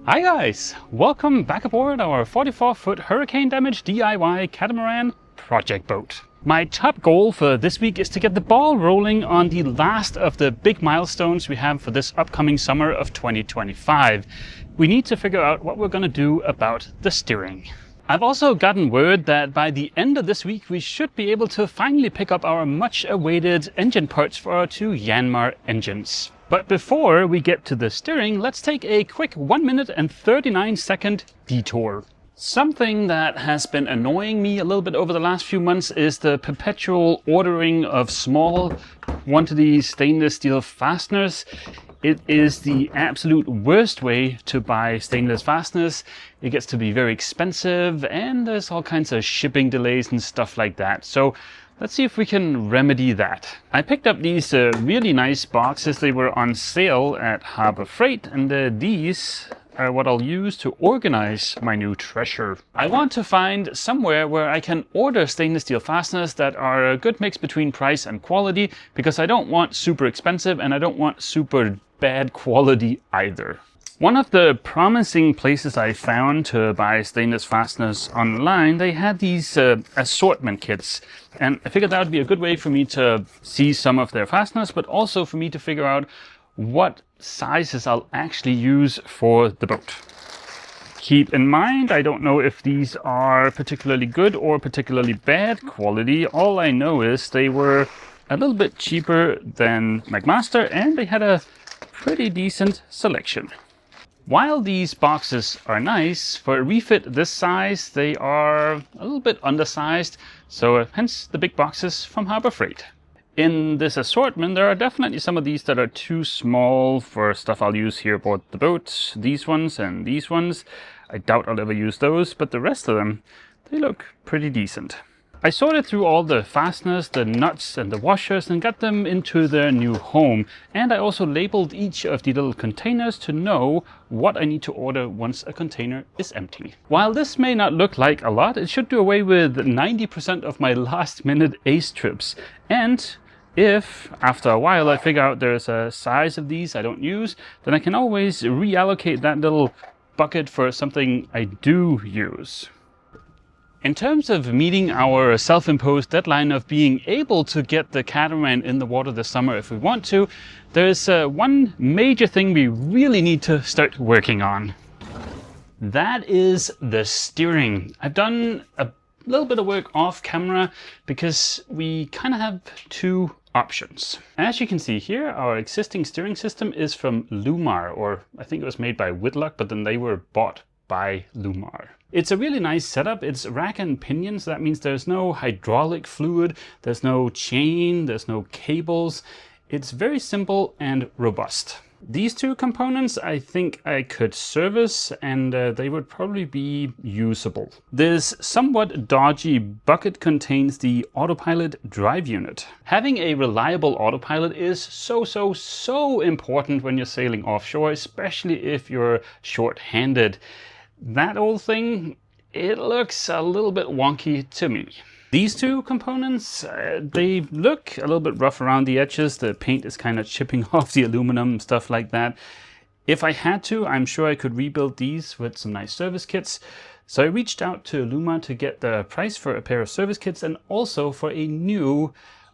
Hi guys, welcome back aboard our 44-foot hurricane damage DIY catamaran project boat. My top goal for this week is to get the ball rolling on the last of the big milestones we have for this upcoming summer of 2025. We need to figure out what we're going to do about the steering. I've also gotten word that by the end of this week we should be able to finally pick up our much awaited engine parts for our two Lewmar engines. But before we get to the steering, let's take a quick 1 minute and 39-second detour. Something that has been annoying me a little bit over the last few months is the perpetual ordering of small quantity stainless steel fasteners. It is the absolute worst way to buy stainless fasteners. It gets to be very expensive and there's all kinds of shipping delays and stuff like that. So let's see if we can remedy that. I picked up these really nice boxes. They were on sale at Harbor Freight, and these are what I'll use to organize my new treasure. I want to find somewhere where I can order stainless steel fasteners that are a good mix between price and quality, because I don't want super expensive and I don't want super bad quality either. One of the promising places I found to buy stainless fasteners online, they had these assortment kits. And I figured that would be a good way for me to see some of their fasteners, but also for me to figure out what sizes I'll actually use for the boat. Keep in mind, I don't know if these are particularly good or particularly bad quality. All I know is they were a little bit cheaper than McMaster and they had a pretty decent selection. While these boxes are nice, for a refit this size, they are a little bit undersized, so hence the big boxes from Harbor Freight. In this assortment, there are definitely some of these that are too small for stuff I'll use here aboard the boat. These ones and these ones. I doubt I'll ever use those, but the rest of them, they look pretty decent. I sorted through all the fasteners, the nuts and the washers and got them into their new home. And I also labeled each of the little containers to know what I need to order once a container is empty. While this may not look like a lot, it should do away with 90% of my last minute ace trips. And if after a while I figure out there's a size of these I don't use, then I can always reallocate that little bucket for something I do use. In terms of meeting our self-imposed deadline of being able to get the catamaran in the water this summer if we want to, there's one major thing we really need to start working on. That is the steering. I've done a little bit of work off camera because we kind of have two options. As you can see here, our existing steering system is from Lewmar, or I think it was made by Whitlock, but then they were bought by Lewmar. It's a really nice setup. It's rack and pinion, so that means there's no hydraulic fluid, there's no chain, there's no cables. It's very simple and robust. These two components I think I could service and they would probably be usable. This somewhat dodgy bucket contains the autopilot drive unit. Having a reliable autopilot is so important when you're sailing offshore, especially if you're short-handed. That old thing, it looks a little bit wonky to me. These two components, they look a little bit rough around the edges. The paint is kind of chipping off the aluminum, stuff like that. If I had to, I'm sure I could rebuild these with some nice service kits. So I reached out to Lewmar to get the price for a pair of service kits and also for a new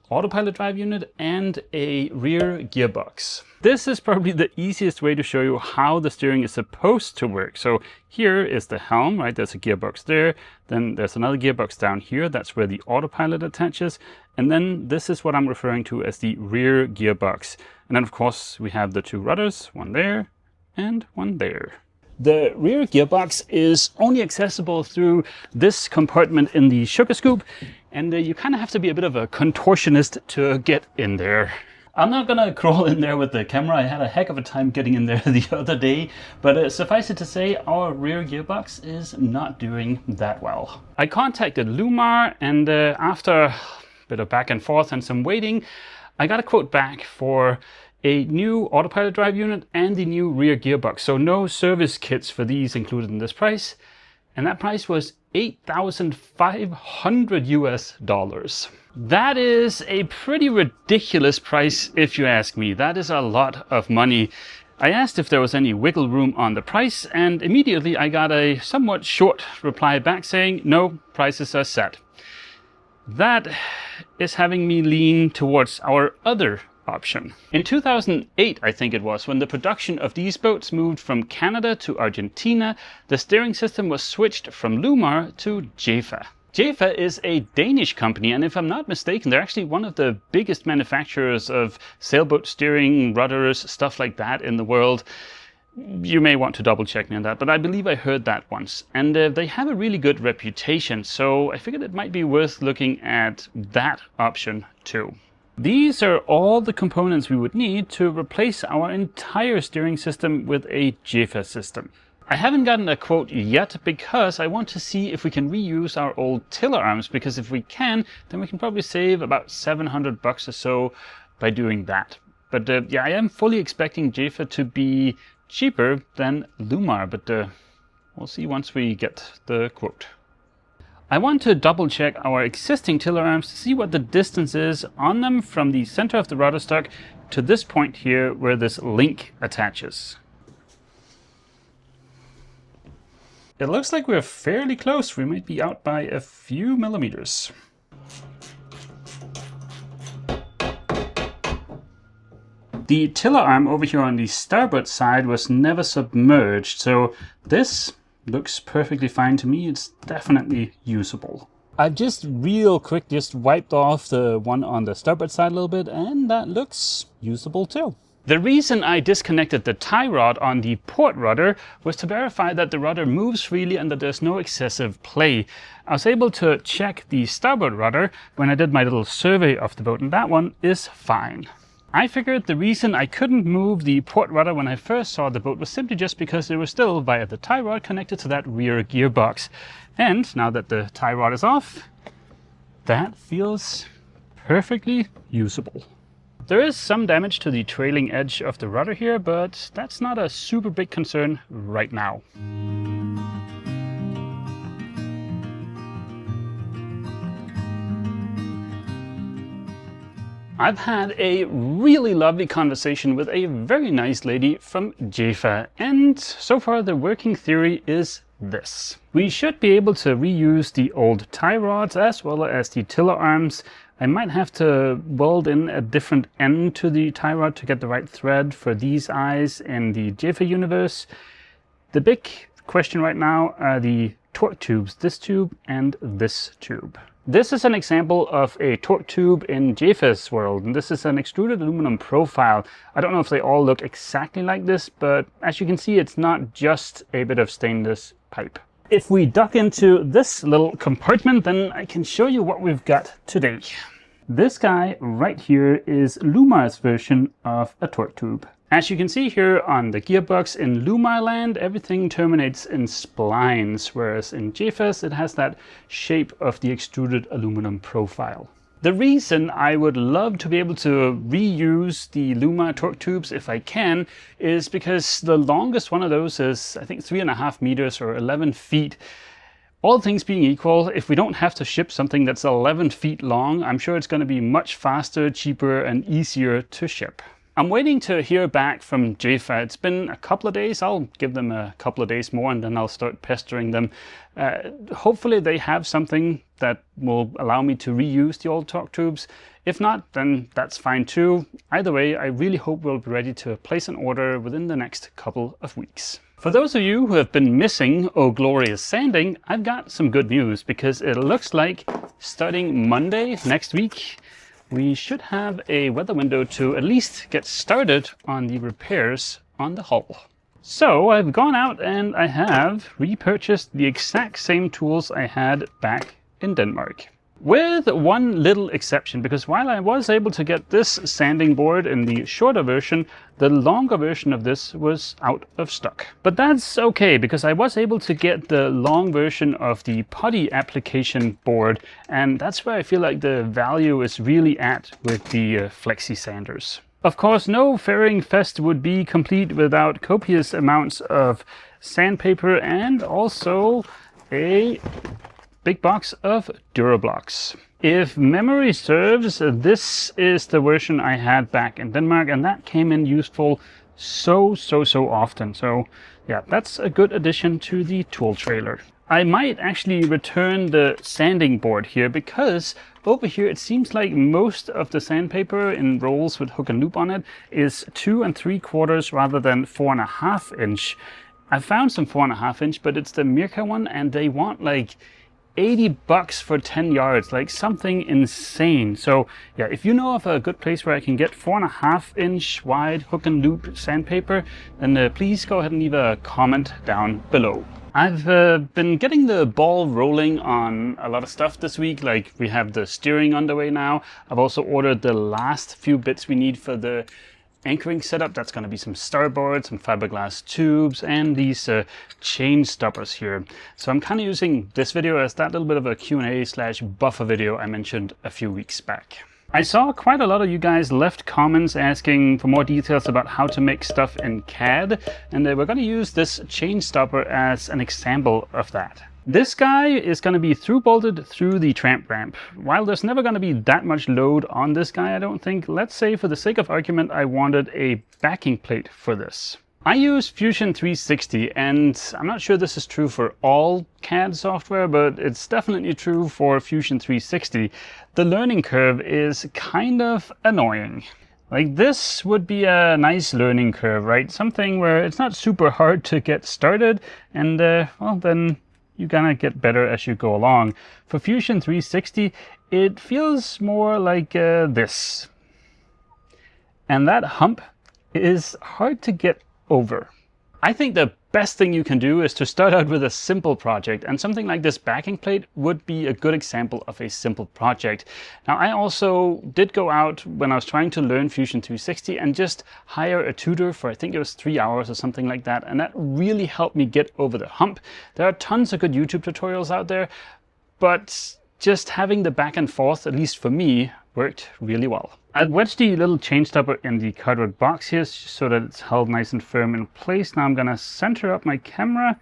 autopilot drive unit and a rear gearbox. This is probably the easiest way to show you how the steering is supposed to work. So here is the helm, right? There's a gearbox there. Then there's another gearbox down here. That's where the autopilot attaches. And then this is what I'm referring to as the rear gearbox. And then of course we have the two rudders, one there and one there. The rear gearbox is only accessible through this compartment in the sugar scoop, and you kind of have to be a bit of a contortionist to get in there. I'm not gonna crawl in there with the camera. I had a heck of a time getting in there the other day, but suffice it to say, our rear gearbox is not doing that well. I contacted Lewmar, and after a bit of back and forth and some waiting, I got a quote back for a new autopilot drive unit and the new rear gearbox. So no service kits for these included in this price. And that price was $8,500 US. That is a pretty ridiculous price if you ask me. That is a lot of money. I asked if there was any wiggle room on the price, and immediately I got a somewhat short reply back saying, no, prices are set. That is having me lean towards our other option. In 2008, I think it was, when the production of these boats moved from Canada to Argentina, the steering system was switched from Lewmar to Jefa. Jefa is a Danish company, and if I'm not mistaken, they're actually one of the biggest manufacturers of sailboat steering, rudders, stuff like that in the world. You may want to double check me on that, but I believe I heard that once. And they have a really good reputation, so I figured it might be worth looking at that option too. These are all the components we would need to replace our entire steering system with a Jefa system. I haven't gotten a quote yet because I want to see if we can reuse our old tiller arms, because if we can, then we can probably save about $700 or so by doing that. But yeah, I am fully expecting Jefa to be cheaper than Lewmar, but we'll see once we get the quote. I want to double check our existing tiller arms to see what the distance is on them from the center of the rudder stock to this point here where this link attaches. It looks like we're fairly close. We might be out by a few millimeters. The tiller arm over here on the starboard side was never submerged, so this looks perfectly fine to me. It's definitely usable. I've just real quick wiped off the one on the starboard side a little bit, and that looks usable too. The reason I disconnected the tie rod on the port rudder was to verify that the rudder moves freely and that there's no excessive play. I was able to check the starboard rudder when I did my little survey of the boat, and that one is fine. I figured the reason I couldn't move the port rudder when I first saw the boat was simply just because it was still via the tie rod connected to that rear gearbox. And now that the tie rod is off, that feels perfectly usable. There is some damage to the trailing edge of the rudder here, but that's not a super big concern right now. I've had a really lovely conversation with a very nice lady from Jefa, and so far the working theory is this. We should be able to reuse the old tie rods as well as the tiller arms. I might have to weld in a different end to the tie rod to get the right thread for these eyes in the Jefa universe. The big question right now are the torque tubes, this tube and this tube. This is an example of a torque tube in Jefa's world, and this is an extruded aluminum profile. I don't know if they all look exactly like this, but as you can see, it's not just a bit of stainless pipe. If we duck into this little compartment, then I can show you what we've got today. This guy right here is Lewmar's version of a torque tube. As you can see here on the gearbox in Lewmar land, everything terminates in splines, whereas in Jefa's it has that shape of the extruded aluminum profile. The reason I would love to be able to reuse the Lewmar torque tubes if I can is because the longest one of those is I think 3.5 meters or 11 feet. All things being equal, if we don't have to ship something that's 11 feet long, I'm sure it's going to be much faster, cheaper and easier to ship. I'm waiting to hear back from Jefa. It's been a couple of days. I'll give them a couple of days more and then I'll start pestering them. Hopefully they have something that will allow me to reuse the old torque tubes. If not, then that's fine too. Either way, I really hope we'll be ready to place an order within the next couple of weeks. For those of you who have been missing Oh Glorious Sanding, I've got some good news because it looks like starting Monday next week, we should have a weather window to at least get started on the repairs on the hull. So I've gone out and I have repurchased the exact same tools I had back in Denmark. With one little exception, because while I was able to get this sanding board in the shorter version, the longer version of this was out of stock. But that's okay, because I was able to get the long version of the putty application board, and that's where I feel like the value is really at with the flexi sanders. Of course, no ferrying fest would be complete without copious amounts of sandpaper and also a big box of Durablocks. If memory serves, this is the version I had back in Denmark, and that came in useful so often. So yeah, that's a good addition to the tool trailer. I might actually return the sanding board here, because over here it seems like most of the sandpaper in rolls with hook and loop on it is 2 3/4 rather than 4.5 inch. I found some 4.5 inch, but it's the Mirka one, and they want like $80 for 10 yards, like something insane. So yeah, if you know of a good place where I can get 4.5 inch wide hook and loop sandpaper, then please go ahead and leave a comment down below. I've been getting the ball rolling on a lot of stuff this week. Like, we have the steering underway now. I've also ordered the last few bits we need for the anchoring setup. That's going to be some starboard, some fiberglass tubes, and these chain stoppers here. So I'm kind of using this video as that little bit of a Q&A/buffer video I mentioned a few weeks back. I saw quite a lot of you guys left comments asking for more details about how to make stuff in CAD, and we're going to use this chain stopper as an example of that. This guy is going to be through bolted through the tramp ramp. While there's never going to be that much load on this guy, I don't think, let's say for the sake of argument I wanted a backing plate for this. I use Fusion 360, and I'm not sure this is true for all CAD software, but it's definitely true for Fusion 360. The learning curve is kind of annoying. Like, this would be a nice learning curve, right? Something where it's not super hard to get started, and well, then you're gonna get better as you go along. For Fusion 360, it feels more like this. And that hump is hard to get over. I think the best thing you can do is to start out with a simple project, and something like this backing plate would be a good example of a simple project. Now, I also did go out when I was trying to learn Fusion 360 and just hire a tutor for, I think it was 3 hours or something like that, and that really helped me get over the hump. There are tons of good YouTube tutorials out there, but just having the back and forth, at least for me, worked really well. I've wedged the little chain stopper in the cardboard box here so that it's held nice and firm in place. Now I'm going to center up my camera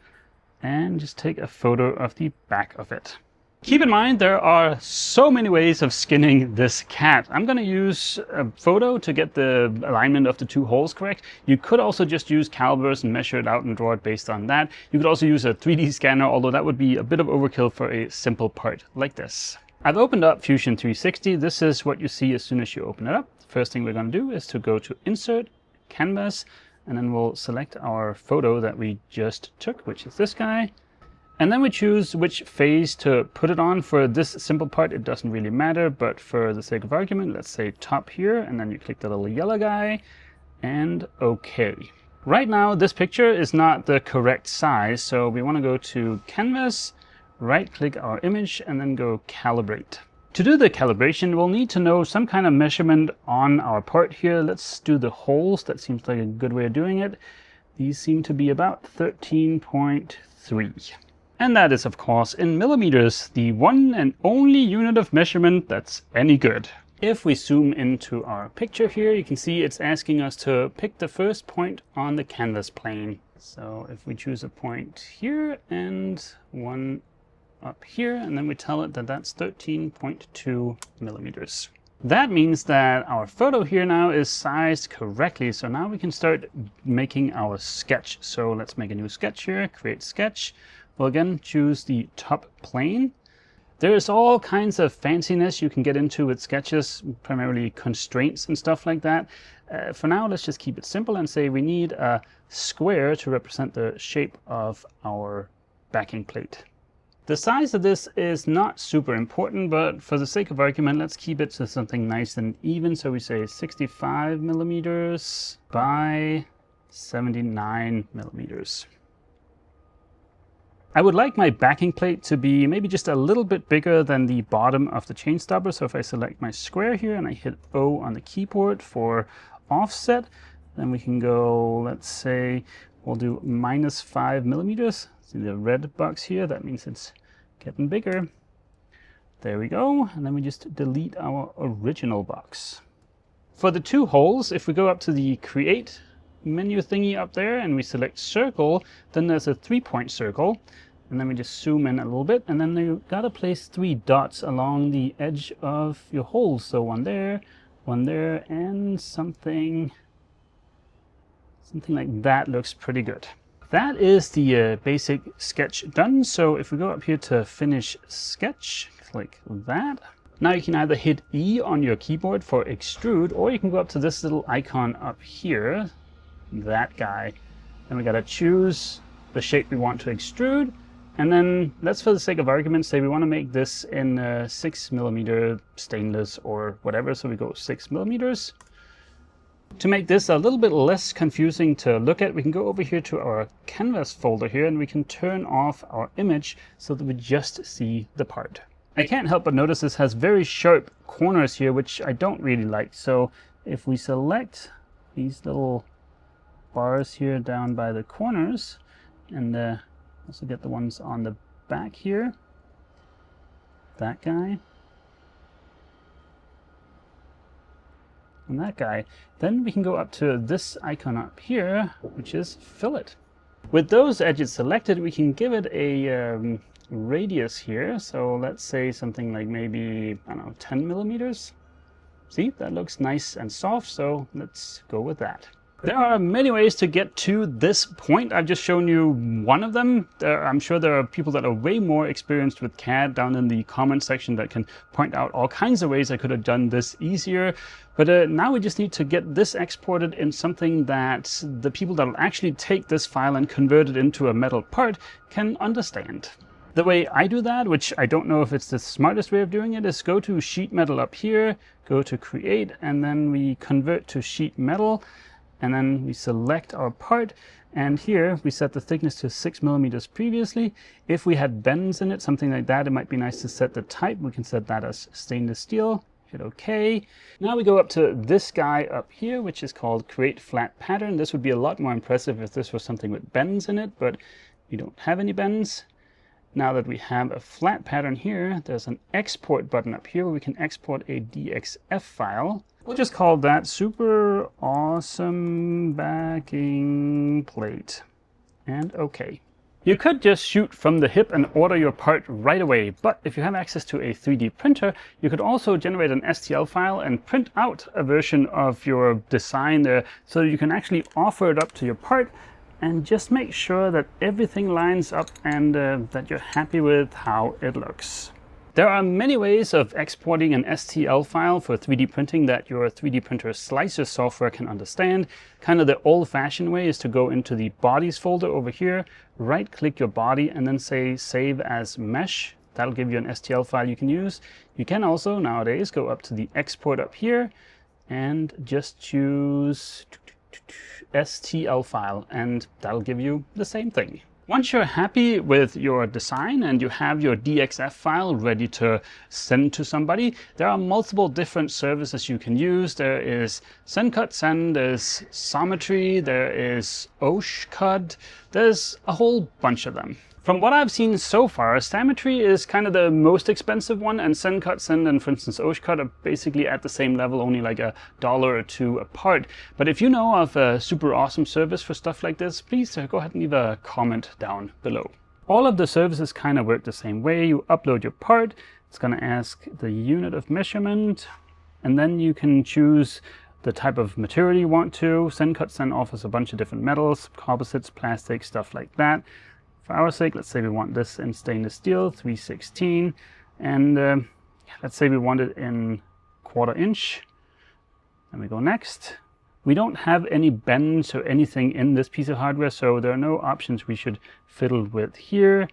and just take a photo of the back of it. Keep in mind, there are so many ways of skinning this cat. I'm going to use a photo to get the alignment of the two holes correct. You could also just use calipers and measure it out and draw it based on that. You could also use a 3D scanner, although that would be a bit of overkill for a simple part like this. I've opened up Fusion 360. This is what you see as soon as you open it up. The first thing we're going to do is to go to Insert, Canvas, and then we'll select our photo that we just took, which is this guy. And then we choose which phase to put it on. For this simple part, it doesn't really matter, but for the sake of argument, let's say top here, and then you click the little yellow guy, and OK. Right now, this picture is not the correct size, so we want to go to Canvas, right-click our image, and then go Calibrate. To do the calibration, we'll need to know some kind of measurement on our part here. Let's do the holes. That seems like a good way of doing it. These seem to be about 13.3. And that is, of course, in millimeters, the one and only unit of measurement that's any good. If we zoom into our picture here, you can see it's asking us to pick the first point on the canvas plane. So if we choose a point here and one up here, and then we tell it that that's 13.2 millimeters. That means that our photo here now is sized correctly. So now we can start making our sketch. So let's make a new sketch here, create sketch. We'll again choose the top plane. There's all kinds of fanciness you can get into with sketches, primarily constraints and stuff like that. For now, let's just keep it simple and say we need a square to represent the shape of our backing plate. The size of this is not super important, but for the sake of argument, let's keep it to something nice and even. So we say 65 millimeters by 79 millimeters. I would like my backing plate to be maybe just a little bit bigger than the bottom of the chain stopper. So if I select my square here and I hit O on the keyboard for offset, then we can go, let's say, we'll do -5 millimeters. See the red box here? That means it's getting bigger. There we go. And then we just delete our original box. For the two holes, if we go up to the Create menu thingy up there and we select Circle, then there's a 3-point circle. And then we just zoom in a little bit, and then you gotta place 3 dots along the edge of your holes. So one there, and something Something like that looks pretty good. That is the basic sketch done. So if we go up here to finish sketch, click that. Now you can either hit E on your keyboard for extrude, or you can go up to this little icon up here, that guy. And we gotta choose the shape we want to extrude. And then let's, for the sake of argument, say we want to make this in 6mm stainless or whatever. So we go 6mm. To make this a little bit less confusing to look at, we can go over here to our canvas folder here, and we can turn off our image so that we just see the part. I can't help but notice this has very sharp corners here, which I don't really like. So if we select these little bars here down by the corners, and also get the ones on the back here, that guy, and that guy, then we can go up to this icon up here, which is fillet. With those edges selected, we can give it a radius here. So let's say something like maybe, I don't know, 10mm. See, that looks nice and soft, so let's go with that. There are many ways to get to this point. I've just shown you one of them. I'm sure there are people that are way more experienced with CAD down in the comment section that can point out all kinds of ways I could have done this easier. But now we just need to get this exported in something that the people that will actually take this file and convert it into a metal part can understand. The way I do that, which I don't know if it's the smartest way of doing it, is go to sheet metal up here, go to create, and then we convert to sheet metal. And then we select our part, and here we set the thickness to 6mm previously. If we had bends in it, something like that, it might be nice to set the type. We can set that as stainless steel. Hit OK. Now we go up to this guy up here, which is called Create Flat Pattern. This would be a lot more impressive if this was something with bends in it, but we don't have any bends. Now that we have a flat pattern here, there's an export button up here where we can export a DXF file. We'll just call that Super Awesome Backing Plate. And OK. You could just shoot from the hip and order your part right away, but if you have access to a 3D printer, you could also generate an STL file and print out a version of your design there so that you can actually offer it up to your part and just make sure that everything lines up and that you're happy with how it looks. There are many ways of exporting an STL file for 3D printing that your 3D printer slicer software can understand. Kind of the old-fashioned way is to go into the bodies folder over here, right-click your body, and then say Save as Mesh. That'll give you an STL file you can use. You can also, nowadays, go up to the export up here and just choose STL file, and that'll give you the same thing. Once you're happy with your design and you have your DXF file ready to send to somebody, there are multiple different services you can use. There is SendCutSend, there's Sometry, there is Oshcud, there's a whole bunch of them. From what I've seen so far, Sometry is kind of the most expensive one, and SendCutSend and, for instance, Oshcud are basically at the same level, only like $1 or $2 apart. But if you know of a super awesome service for stuff like this, please go ahead and leave a comment down below. All of the services kind of work the same way. You upload your part, it's going to ask the unit of measurement, and then you can choose the type of material you want to. SendCutSend offers a bunch of different metals, composites, plastic, stuff like that. For our sake, let's say we want this in stainless steel, 316, and let's say we want it in 1/4 inch. And we go next. We don't have any bends or anything in this piece of hardware, so there are no options we should fiddle with here.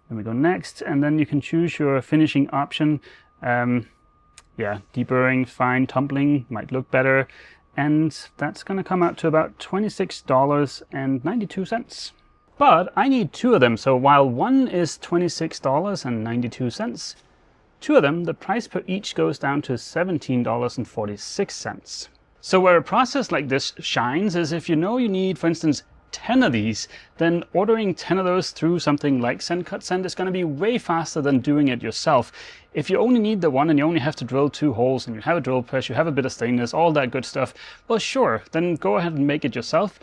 Then we go next, and then you can choose your finishing option. Yeah, deburring, fine, tumbling might look better, and that's going to come out to about $26.92. But I need 2 of them, so while one is $26.92, 2 of them, the price per each goes down to $17.46. So where a process like this shines is if you know you need, for instance, 10 of these, then ordering 10 of those through something like SendCutSend is going to be way faster than doing it yourself. If you only need the one and you only have to drill 2 holes and you have a drill press, you have a bit of stainless, all that good stuff, well sure, then go ahead and make it yourself.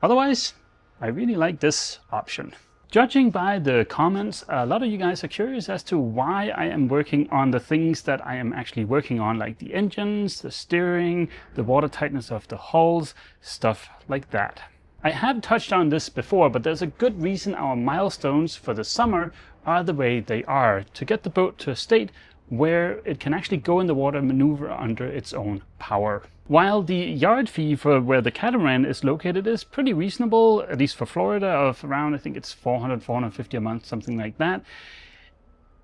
Otherwise, I really like this option. Judging by the comments, a lot of you guys are curious as to why I am working on the things that I am actually working on, like the engines, the steering, the water tightness of the hulls, stuff like that. I have touched on this before, but there's a good reason our milestones for the summer are the way they are, to get the boat to a state where it can actually go in the water and maneuver under its own power. While the yard fee for where the catamaran is located is pretty reasonable, at least for Florida, of around, I think it's $400, $450 a month, something like that.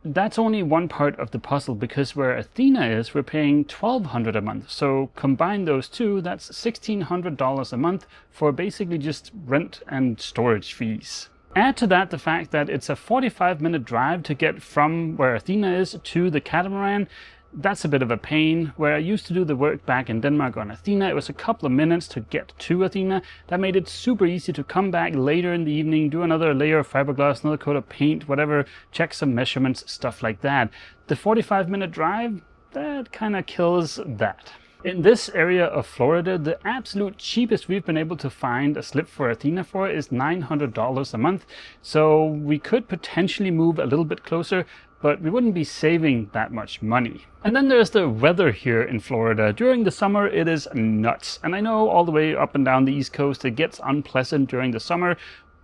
That's only one part of the puzzle, because where Athena is, we're paying $1,200 a month. So combine those two, that's $1,600 a month for basically just rent and storage fees. Add to that the fact that it's a 45-minute drive to get from where Athena is to the catamaran. That's a bit of a pain. Where I used to do the work back in Denmark on Athena, it was a couple of minutes to get to Athena. That made it super easy to come back later in the evening, do another layer of fiberglass, another coat of paint, whatever, check some measurements, stuff like that. The 45-minute drive, that kind of kills that. In this area of Florida, the absolute cheapest we've been able to find a slip for Athena for is $900 a month. So we could potentially move a little bit closer, but we wouldn't be saving that much money. And then there's the weather here in Florida. During the summer, it is nuts. And I know all the way up and down the East Coast, it gets unpleasant during the summer.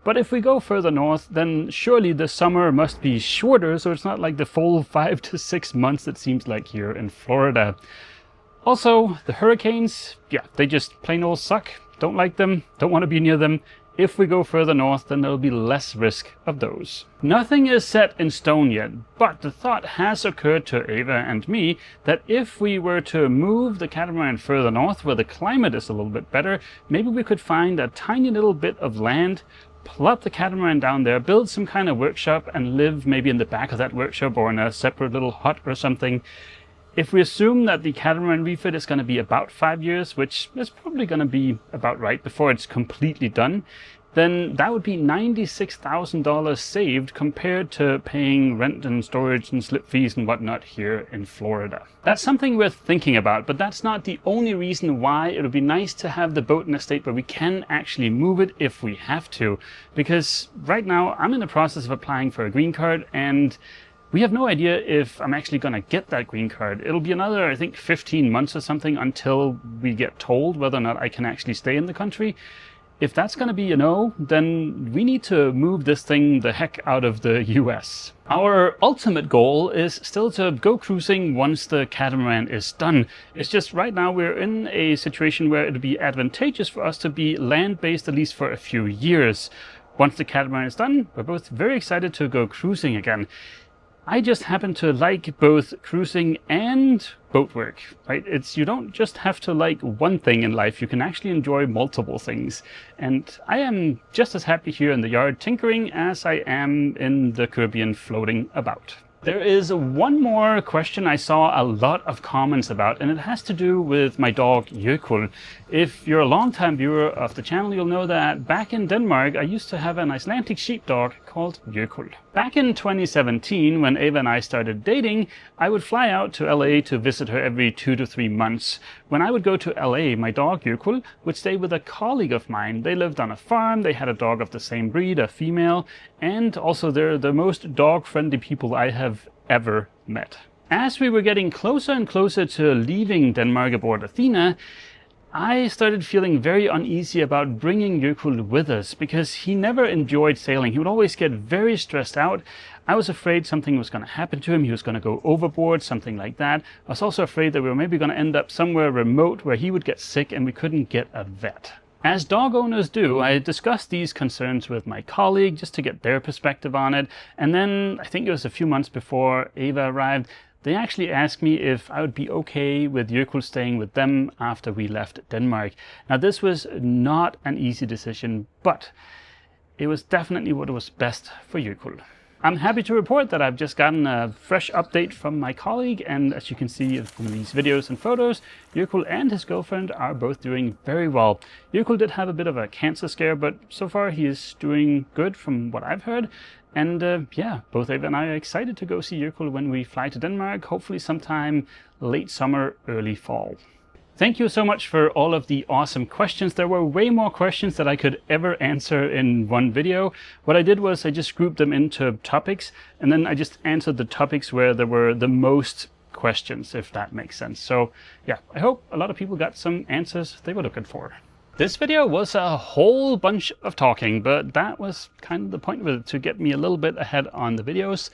But if we go further north, then surely the summer must be shorter, so it's not like the full 5 to 6 months it seems like here in Florida. Also, the hurricanes, yeah, they just plain old suck. Don't like them, don't want to be near them. If we go further north, then there'll be less risk of those. Nothing is set in stone yet, but the thought has occurred to Eva and me that if we were to move the catamaran further north, where the climate is a little bit better, maybe we could find a tiny little bit of land, plop the catamaran down there, build some kind of workshop, and live maybe in the back of that workshop or in a separate little hut or something. If we assume that the catamaran refit is going to be about 5 years, which is probably going to be about right before it's completely done, then that would be $96,000 saved compared to paying rent and storage and slip fees and whatnot here in Florida. That's something worth thinking about, but that's not the only reason why it would be nice to have the boat in a state where we can actually move it if we have to. Because right now I'm in the process of applying for a green card, and we have no idea if I'm actually going to get that green card. It'll be another, I think, 15 months or something until we get told whether or not I can actually stay in the country. If that's going to be a no, then we need to move this thing the heck out of the US. Our ultimate goal is still to go cruising once the catamaran is done. It's just right now we're in a situation where it'd be advantageous for us to be land-based at least for a few years. Once the catamaran is done, we're both very excited to go cruising again. I just happen to like both cruising and boat work, right? You don't just have to like one thing in life, you can actually enjoy multiple things. And I am just as happy here in the yard tinkering as I am in the Caribbean floating about. There is one more question I saw a lot of comments about, and it has to do with my dog Jökull. If you're a long-time viewer of the channel, you'll know that back in Denmark, I used to have an Icelandic sheepdog called Jökull. Back in 2017, when Eva and I started dating, I would fly out to LA to visit her every 2 to 3 months. When I would go to LA, my dog Jökull would stay with a colleague of mine. They lived on a farm, they had a dog of the same breed, a female, and also they're the most dog-friendly people I have ever met. As we were getting closer and closer to leaving Denmark aboard Athena, I started feeling very uneasy about bringing Jökull with us because he never enjoyed sailing. He would always get very stressed out. I was afraid something was going to happen to him. He was going to go overboard, something like that. I was also afraid that we were maybe going to end up somewhere remote where he would get sick and we couldn't get a vet. As dog owners do, I discussed these concerns with my colleague just to get their perspective on it. And then I think it was a few months before Eva arrived, they actually asked me if I would be okay with Jökull staying with them after we left Denmark. Now this was not an easy decision, but it was definitely what was best for Jökull. I'm happy to report that I've just gotten a fresh update from my colleague, and as you can see from these videos and photos, Jökull and his girlfriend are both doing very well. Jökull did have a bit of a cancer scare, but so far he is doing good from what I've heard. And yeah, both Eva and I are excited to go see Jökull when we fly to Denmark, hopefully sometime late summer, early fall. Thank you so much for all of the awesome questions. There were way more questions that I could ever answer in one video. What I did was I just grouped them into topics, and then I just answered the topics where there were the most questions, if that makes sense. So yeah, I hope a lot of people got some answers they were looking for. This video was a whole bunch of talking, but that was kind of the point of it, to get me a little bit ahead on the videos.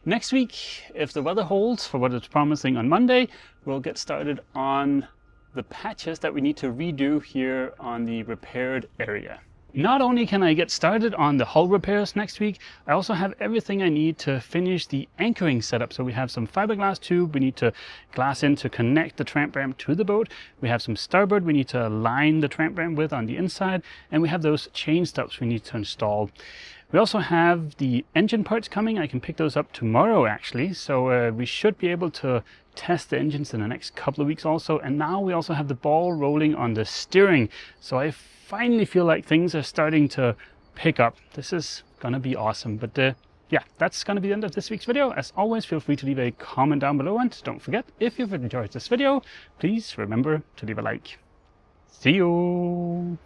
Next week, if the weather holds for what it's promising on Monday, we'll get started on the patches that we need to redo here on the repaired area. Not only can I get started on the hull repairs next week, I also have everything I need to finish the anchoring setup. So we have some fiberglass tube we need to glass in to connect the tramp ramp to the boat. We have some starboard we need to align the tramp ramp with on the inside, and we have those chain stops we need to install. We also have the engine parts coming. I can pick those up tomorrow actually, so we should be able to test the engines in the next couple of weeks also. And now we also have the ball rolling on the steering, so I finally feel like things are starting to pick up. This is gonna be awesome. But yeah, that's gonna be the end of this week's video. As always, feel free to leave a comment down below, and don't forget, if you've enjoyed this video, please remember to leave a like. See you.